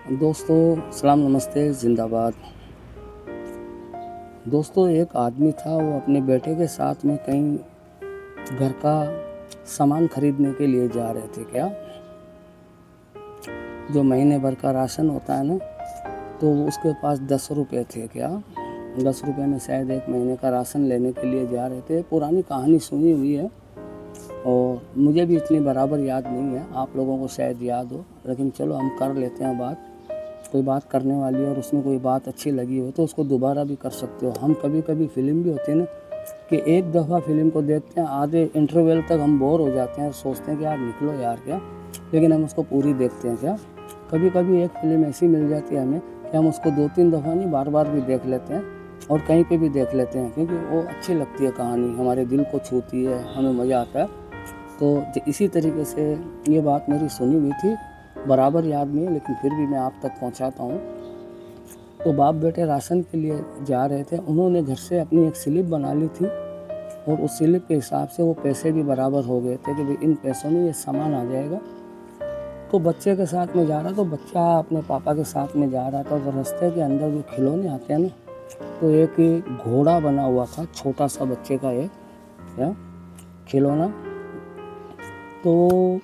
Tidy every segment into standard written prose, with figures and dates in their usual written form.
दोस्तों सलाम नमस्ते ज़िंदाबाद। दोस्तों एक आदमी था, वो अपने बेटे के साथ में कहीं घर का सामान खरीदने के लिए जा रहे थे। क्या जो महीने भर का राशन होता है ना, तो उसके पास 10 रुपये थे। क्या 10 रुपये में शायद एक महीने का राशन लेने के लिए जा रहे थे। पुरानी कहानी सुनी हुई है और मुझे भी इतनी बराबर याद नहीं है, आप लोगों को शायद याद हो, लेकिन चलो हम कर लेते हैं बात। कोई बात करने वाली और उसमें कोई बात अच्छी लगी हो तो उसको दोबारा भी कर सकते हो। हम कभी कभी फिल्म भी होती है ना कि एक दफ़ा फिल्म को देखते हैं, आधे इंटरवल तक हम बोर हो जाते हैं, सोचते हैं कि यार निकलो यार क्या, लेकिन हम उसको पूरी देखते हैं। क्या कभी कभी एक फिल्म ऐसी मिल जाती है हमें कि हम उसको 2-3 दफ़ा नहीं, बार बार भी देख लेते हैं और कहीं पे भी देख लेते हैं, क्योंकि वो अच्छी लगती है कहानी, हमारे दिल को छूती है, हमें मज़ा आता है। तो इसी तरीके से ये बात मेरी सुनी हुई थी, बराबर याद नहीं है लेकिन फिर भी मैं आप तक पहुंचाता हूँ। तो बाप बेटे राशन के लिए जा रहे थे, उन्होंने घर से अपनी एक स्लिप बना ली थी और उस स्लिप के हिसाब से वो पैसे भी बराबर हो गए थे कि भाई इन पैसों में ये सामान आ जाएगा। तो बच्चे के साथ में जा रहा, तो बच्चा अपने पापा के साथ में जा रहा था। तो रास्ते के अंदर जो खिलौने आते हैं ना, तो एक घोड़ा बना हुआ था, छोटा सा बच्चे का एक खिलौना। तो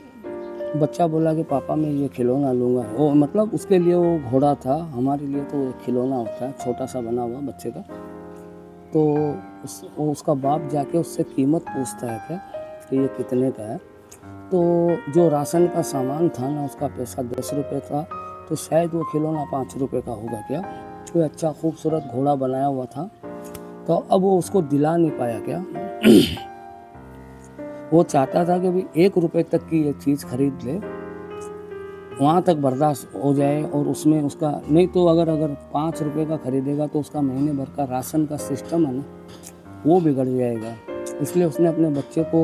बच्चा बोला कि पापा मैं ये खिलौना लूँगा। वो मतलब उसके लिए वो घोड़ा था, हमारे लिए तो एक खिलौना होता है छोटा सा बना हुआ बच्चे का। तो उसका बाप जाके उससे कीमत पूछता है क्या कि ये कितने का है। तो जो राशन का सामान था ना, उसका पैसा 10 रुपये था, तो शायद वो खिलौना 5 रुपये का होगा। क्या कोई अच्छा खूबसूरत घोड़ा बनाया हुआ था। तो अब वो उसको दिला नहीं पाया। क्या वो चाहता था कि भाई 1 रुपये तक की ये चीज़ खरीद ले, वहाँ तक बर्दाश्त हो जाए, और उसमें उसका नहीं तो अगर 5 रुपये का खरीदेगा तो उसका महीने भर का राशन का सिस्टम है ना, वो बिगड़ जाएगा। इसलिए उसने अपने बच्चे को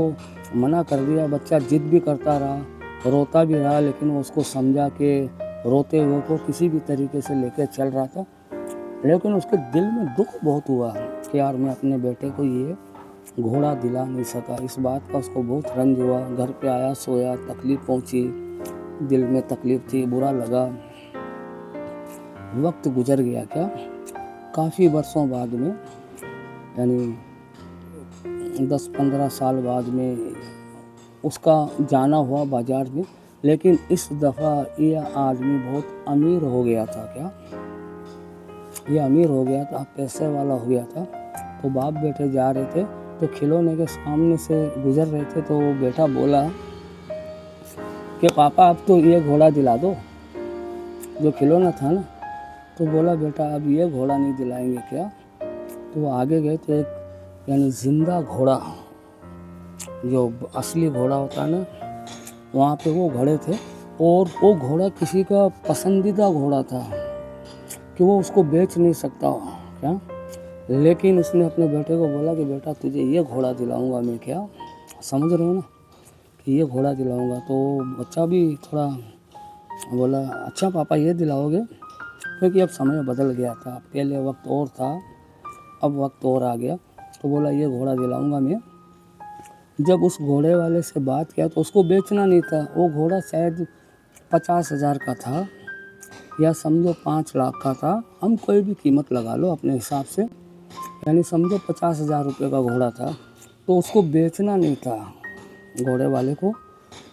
मना कर दिया। बच्चा जिद भी करता रहा, रोता भी रहा, लेकिन वो उसको समझा के रोते हुए को किसी भी तरीके से लेके चल रहा था। लेकिन उसके दिल में दुख बहुत हुआ कि यार मैं अपने बेटे को ये घोड़ा दिला नहीं सका। इस बात का उसको बहुत रंज हुआ। घर पे आया, सोया, तकलीफ़ पहुँची, दिल में तकलीफ़ थी, बुरा लगा। वक्त गुजर गया। क्या काफ़ी वर्षों बाद में, यानी 10-15 साल बाद में उसका जाना हुआ बाज़ार में। लेकिन इस दफ़ा ये आदमी बहुत अमीर हो गया था। क्या ये अमीर हो गया था, पैसे वाला हो गया था। तो बाप बेटे जा रहे थे, तो खिलौने के सामने से गुजर रहे थे, तो वो बेटा बोला कि पापा अब तो ये घोड़ा दिला दो, जो खिलौना था ना। तो बोला बेटा अब ये घोड़ा नहीं दिलाएंगे। क्या तो वो आगे गए तो एक यानी ज़िंदा घोड़ा, जो असली घोड़ा होता है ना, वहाँ पे वो घोड़े थे। और वो घोड़ा किसी का पसंदीदा घोड़ा था कि वो उसको बेच नहीं सकता। क्या लेकिन उसने अपने बेटे को बोला कि बेटा तुझे ये घोड़ा दिलाऊंगा मैं। क्या समझ रहे हो ना, कि ये घोड़ा दिलाऊंगा। तो बच्चा भी थोड़ा बोला अच्छा पापा ये दिलाओगे, क्योंकि अब समय बदल गया था, पहले वक्त और था, अब वक्त और आ गया। तो बोला ये घोड़ा दिलाऊंगा मैं। जब उस घोड़े वाले से बात किया तो उसको बेचना नहीं था। वो घोड़ा शायद 50,000 का था, या समझो 5 लाख का था। हम कोई भी कीमत लगा लो अपने हिसाब से, यानी समझो 50,000 रुपये का घोड़ा था। तो उसको बेचना नहीं था घोड़े वाले को।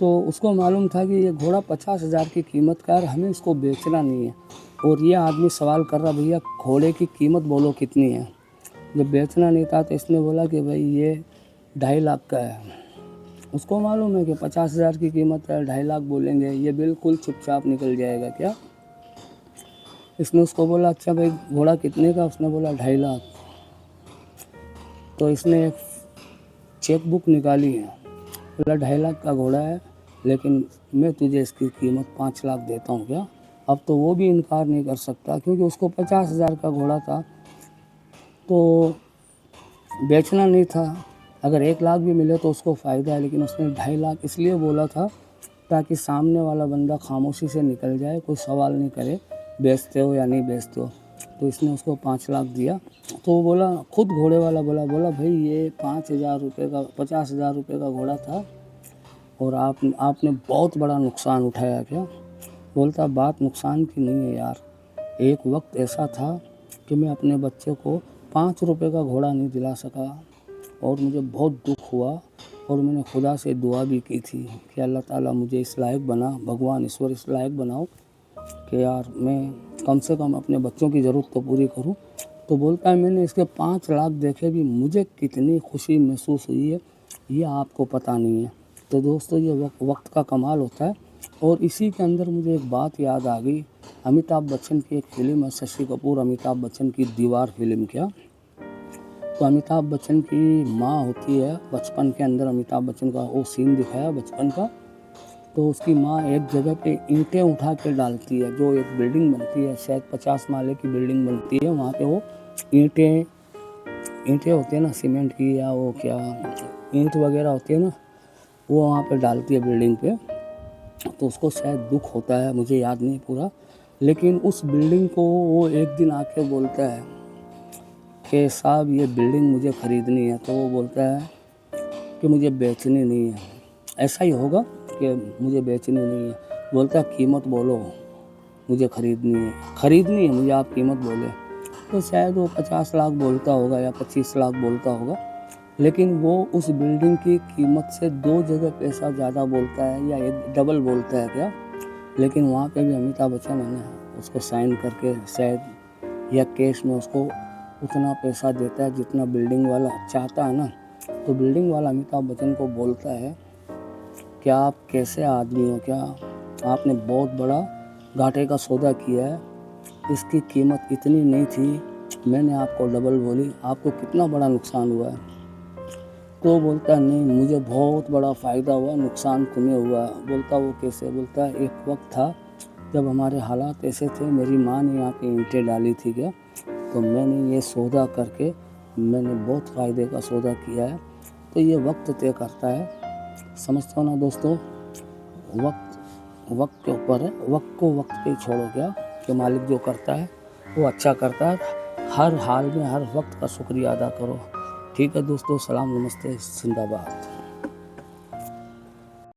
तो उसको मालूम था कि ये घोड़ा 50,000 की कीमत का है, हमें इसको बेचना नहीं है। और ये आदमी सवाल कर रहा भैया घोड़े की कीमत बोलो कितनी है। जब बेचना नहीं था तो इसने बोला कि भाई ये 2.5 लाख का है। उसको मालूम है कि 50,000 की कीमत है, 2.5 लाख बोलेंगे ये बिल्कुल चुपचाप निकल जाएगा। क्या इसने उसको बोला अच्छा भाई घोड़ा कितने का, उसने बोला 2.5 लाख। तो इसने एक चेक बुक निकाली है, बोला 2.5 लाख का घोड़ा है, लेकिन मैं तुझे इसकी कीमत 5 लाख देता हूँ। क्या अब तो वो भी इनकार नहीं कर सकता, क्योंकि उसको 50,000 का घोड़ा था तो बेचना नहीं था। अगर 1 लाख भी मिले तो उसको फ़ायदा है, लेकिन उसने 2.5 लाख इसलिए बोला था ताकि सामने वाला बंदा खामोशी से निकल जाए, कोई सवाल नहीं करे बेचते हो या नहीं बेचते हो। तो इसने उसको 5 लाख दिया। तो वो बोला, खुद घोड़े वाला बोला भाई ये 5,000 रुपये का 50,000 रुपये का घोड़ा था और आपने बहुत बड़ा नुकसान उठाया। क्या बोलता बात नुकसान की नहीं है यार, एक वक्त ऐसा था कि मैं अपने बच्चे को 5 रुपए का घोड़ा नहीं दिला सका और मुझे बहुत दुख हुआ और मैंने खुदा से दुआ भी की थी कि अल्लाह ताला मुझे इस लायक बना, भगवान ईश्वर इस लायक बनाओ कि यार मैं कम से कम अपने बच्चों की ज़रूरत तो पूरी करूं। तो बोलता है मैंने इसके 5 लाख देखे भी मुझे कितनी खुशी महसूस हुई है ये आपको पता नहीं है। तो दोस्तों ये वक्त का कमाल होता है। और इसी के अंदर मुझे एक बात याद आ गई, अमिताभ बच्चन की एक फ़िल्म है, शशि कपूर अमिताभ बच्चन की दीवार फिल्म क्या। तो अमिताभ बच्चन की माँ होती है बचपन के अंदर, अमिताभ बच्चन का वो सीन दिखाया बचपन का। तो उसकी माँ एक जगह पे ईंटें उठा के डालती है, जो एक बिल्डिंग बनती है शायद 50 माले की बिल्डिंग बनती है, वहाँ पे वो ईंटें होती है ना सीमेंट की या वो क्या ईंट वगैरह होती है ना, वो वहाँ पे डालती है बिल्डिंग पे। तो उसको शायद दुख होता है, मुझे याद नहीं पूरा, लेकिन उस बिल्डिंग को वो एक दिन आके बोलता है कि साहब ये बिल्डिंग मुझे ख़रीदनी है। तो वो बोलता है कि मुझे बेचनी नहीं है। ऐसा ही होगा कि मुझे बेचनी नहीं है। बोलता है कीमत बोलो, मुझे ख़रीदनी है मुझे, आप कीमत बोले। तो शायद वो 50 लाख बोलता होगा या 25 लाख बोलता होगा, लेकिन वो उस बिल्डिंग की कीमत से 2 जगह पैसा ज़्यादा बोलता है या एक डबल बोलता है क्या। लेकिन वहाँ पे भी अमिताभ बच्चन है ना उसको साइन करके शायद या कैश में उसको उतना पैसा देता है जितना बिल्डिंग वाला चाहता है ना। तो बिल्डिंग वाला अमिताभ बच्चन को बोलता है क्या आप कैसे आदमी हो, क्या आपने बहुत बड़ा घाटे का सौदा किया है, इसकी कीमत इतनी नहीं थी, मैंने आपको डबल बोली, आपको कितना बड़ा नुकसान हुआ है। तो बोलता नहीं मुझे बहुत बड़ा फ़ायदा हुआ, नुकसान तुम्हें हुआ। बोलता वो कैसे। बोलता एक वक्त था जब हमारे हालात ऐसे थे, मेरी माँ ने यहाँ पे ईंटें डाली थी क्या, तो मैंने ये सौदा करके मैंने बहुत फ़ायदे का सौदा किया है। तो ये वक्त तय करता है, समझते हो ना दोस्तों। वक्त के ऊपर है, वक्त को वक्त पे छोड़ो क्या, कि मालिक जो करता है वो अच्छा करता है। हर हाल में हर वक्त का शुक्रिया अदा करो। ठीक है दोस्तों, सलाम नमस्ते जिंदाबाद।